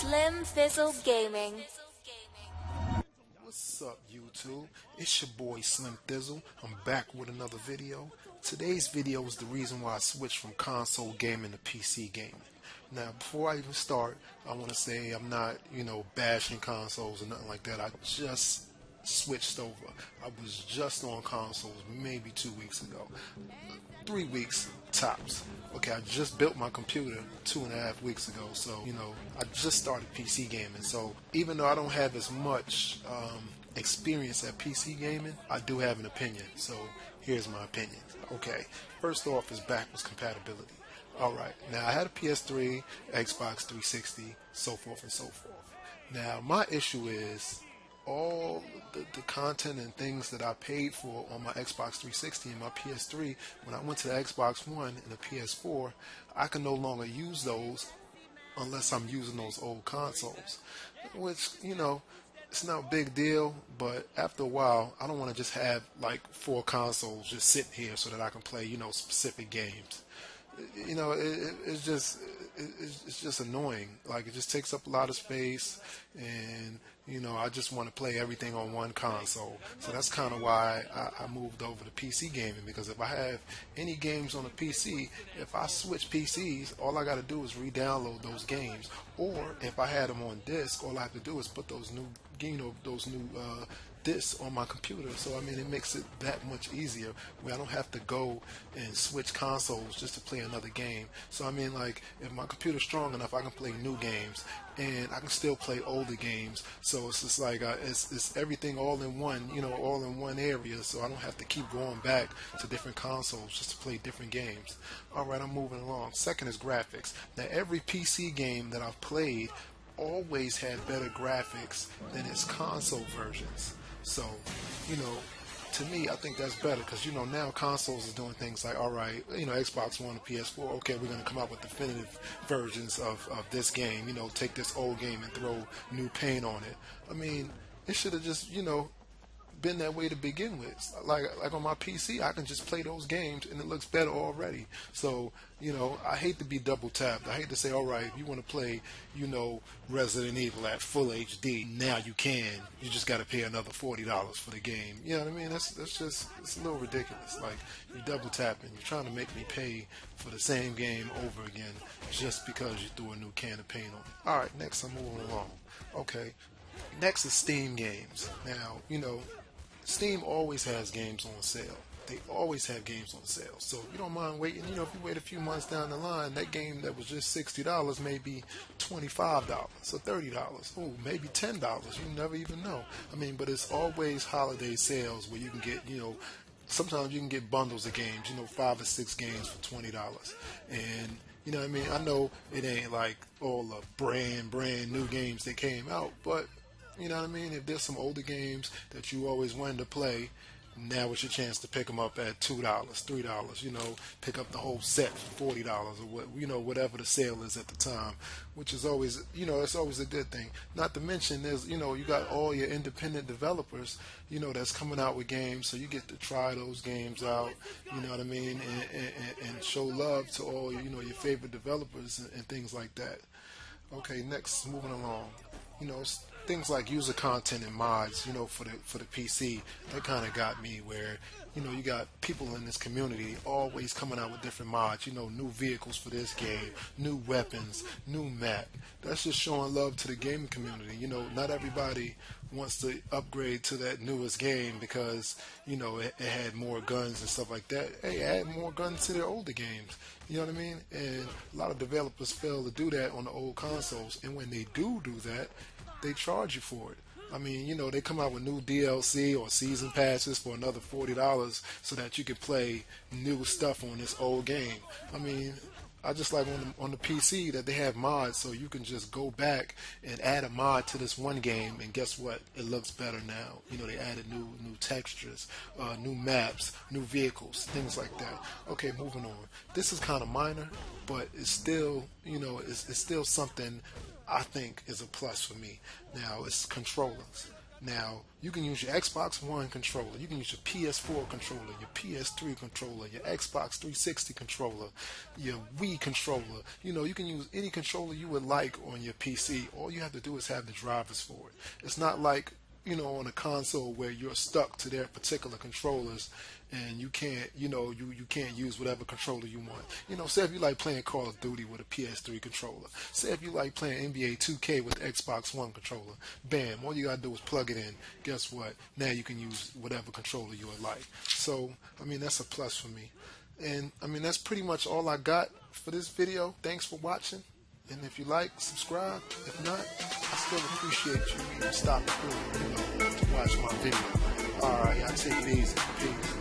Slim Fizzle Gaming. What's up, YouTube? It's your boy Slim Thizzle. I'm back with another video. Today's video is the reason why I switched from console gaming to PC gaming. Now, before I even start, I want to say I'm not, bashing consoles or nothing like that. I just switched over. I was just on consoles maybe 2 weeks ago. 3 weeks tops. Okay, I just built my computer 2.5 weeks ago, so I just started PC gaming. So even though I don't have as much experience at PC gaming, I do have an opinion. So here's my opinion. Okay, first off is backwards compatibility. Alright, now I had a PS3, Xbox 360, so forth and so forth. Now my issue is all the content and things that I paid for on my Xbox 360 and my PS3, when I went to the Xbox One and the PS4, I can no longer use those unless I'm using those old consoles, which, it's not a big deal, but after a while, I don't want to just have like 4 consoles just sitting here so that I can play, specific games. It's just annoying. Like, it just takes up a lot of space, and I just want to play everything on one console. So that's kind of why I moved over to PC gaming, because if I have any games on a PC, if I switch PCs, all I got to do is re-download those games. Or if I had them on disc, all I have to do is put those new discs on my computer. So I mean, it makes it that much easier where I don't have to go and switch consoles just to play another game. So I mean, like, if my computer's strong enough, I can play new games and I can still play older games. So it's just like it's everything all in one, all in one area. So I don't have to keep going back to different consoles just to play different games. Alright, I'm moving along. Second is graphics. Now, every PC game that I've played always had better graphics than its console versions. So, to me, I think that's better, because, now consoles is doing things like, alright, Xbox One and PS4, okay, we're going to come out with definitive versions of this game, take this old game and throw new paint on it. I mean, it should have just, been that way to begin with. Like on my PC, I can just play those games and it looks better already. So, I hate to be double tapped. I hate to say, alright, if you want to play, Resident Evil at full HD, now you can. You just got to pay another $40 for the game. You know what I mean? That's just, it's a little ridiculous. Like, you double tapping. You're trying to make me pay for the same game over again just because you threw a new can of paint on it. Alright, next I'm moving along. Okay. Next is Steam games. Now, Steam always has games on sale. They always have games on sale. So if you don't mind waiting, if you wait a few months down the line, that game that was just $60 may be $25 or $30. Oh, maybe $10. You never even know. I mean, but it's always holiday sales where you can get, sometimes you can get bundles of games, 5 or 6 games for $20. And you know what I mean? I know it ain't like all the brand new games that came out, but you know what I mean? If there's some older games that you always wanted to play, now it's your chance to pick them up at $2, $3. Pick up the whole set for $40 or what, whatever the sale is at the time, which is always, it's always a good thing. Not to mention, there's, you got all your independent developers, that's coming out with games, so you get to try those games out. You know what I mean? And show love to all, your favorite developers and things like that. Okay, next, moving along. Things like user content and mods, for the PC, that kind of got me where, you got people in this community always coming out with different mods, new vehicles for this game, new weapons, new map. That's just showing love to the gaming community. Not everybody wants to upgrade to that newest game because, it had more guns and stuff like that. Hey, add more guns to their older games. You know what I mean? And a lot of developers fail to do that on the old consoles. And when they do that, they charge you for it. I mean, they come out with new DLC or season passes for another $40 so that you can play new stuff on this old game. I mean, I just like on the PC that they have mods, so you can just go back and add a mod to this one game, and guess what? It looks better now. They added new textures, new maps, new vehicles, things like that. Okay, moving on. This is kind of minor, but it's still, it's still something I think is a plus for me. Now, it's controllers. Now, you can use your Xbox One controller, you can use your PS4 controller, your PS3 controller, your Xbox 360 controller, your Wii controller. You know, you can use any controller you would like on your PC. All you have to do is have the drivers for it. It's not like, you know, on a console where you're stuck to their particular controllers and you can't, you know, you can't use whatever controller you want. You know, say if you like playing Call of Duty with a PS3 controller. Say if you like playing NBA 2K with the Xbox One controller. Bam, all you gotta do is plug it in. Guess what? Now you can use whatever controller you would like. So, I mean, that's a plus for me. And, I mean, that's pretty much all I got for this video. Thanks for watching. And if you like, subscribe. If not, I still appreciate you even stopping through, you know, to watch my video. Alright, y'all take it easy. Peace.